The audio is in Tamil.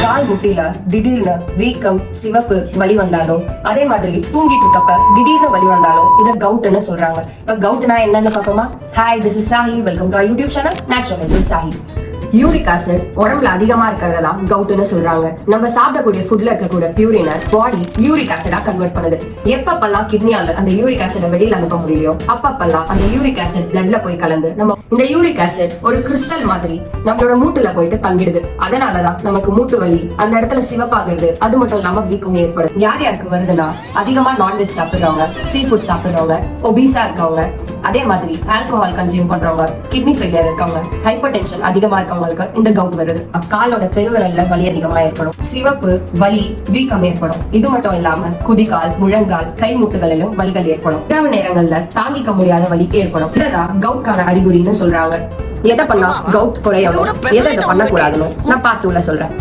கால் முட்டில திடீர்னு வீக்கம், சிவப்பு வலி வந்தாலும், அதே மாதிரி தூங்கிட்டு இருக்கப்ப திடீர்னு வலி வந்தாலும் இத கவுட்னு சொல்றாங்க. இப்ப கவுட்னா என்னன்னு பாப்போமா? Hi, this is Sahi. Welcome to our YouTube channel natural health with Sahi. Uric acid உடம்புல அதிகமா இருக்கிறதா கவுட்னு சொல்றாங்க. நம்ம சாப்பிடக்கூடிய ஃபுட்ல இருக்கக்கூடிய பியூரினை பாடி யூரிக் ஆசிடா கன்வெர்ட் பண்ணுது. எப்பப்பெல்லாம் கிட்னியால அந்த யூரிக் ஆசிட வெளியில அனுப்ப முடியலையோ அப்பப்பெல்லாம் அந்த யூரிக் ஆசிட் பிளட்ல போய் கலந்து நம்ம இந்த யூரிக் ஆசிட் ஒரு கிறிஸ்டல் மாதிரி நம்மளோட மூட்டுல போயிட்டு தங்கிடுது. அதனாலதான் நமக்கு மூட்டு வலி, அந்த இடத்துல சிவப்பாகிறது, அது மட்டும் இல்லாம வீக்கம் ஏற்படும். யார் யாருக்கு வருதுன்னா, அதிகமா நான்வெஜ் சாப்பிடுறவங்க, சீ ஃபுட் சாப்பிடுறவங்க, ஒபீஸா இருக்கவங்க, அதே மாதிரி ஆல்கோஹால் கன்சியூம் பண்றவங்க, கிட்னி ஃபெயிலியர் இருக்கவங்க, ஹைப்பர் டென்ஷன் அதிகமா இருக்கவங்களுக்கு இந்த கவுட் வருது. காலோட பெருவிரல்ல வலி அதிகமா ஏற்படும், சிவப்பு, வலி, வீக்கம் ஏற்படும். இது மட்டும் இல்லாம குதிகால், முழங்கால், கை மூட்டுகளிலும் வலிகள் ஏற்படும். இரவு நேரங்கள்ல தாங்கிக்க முடியாத வலி ஏற்படும். இதுதான் கவுட்கான அறிகுறின்னு சொல்றாங்க. எதை பண்ணா கவுட் குறையணும், எதை பண்ணக்கூடாதுன்னு நான் பார்ட் 2ல சொல்றேன்.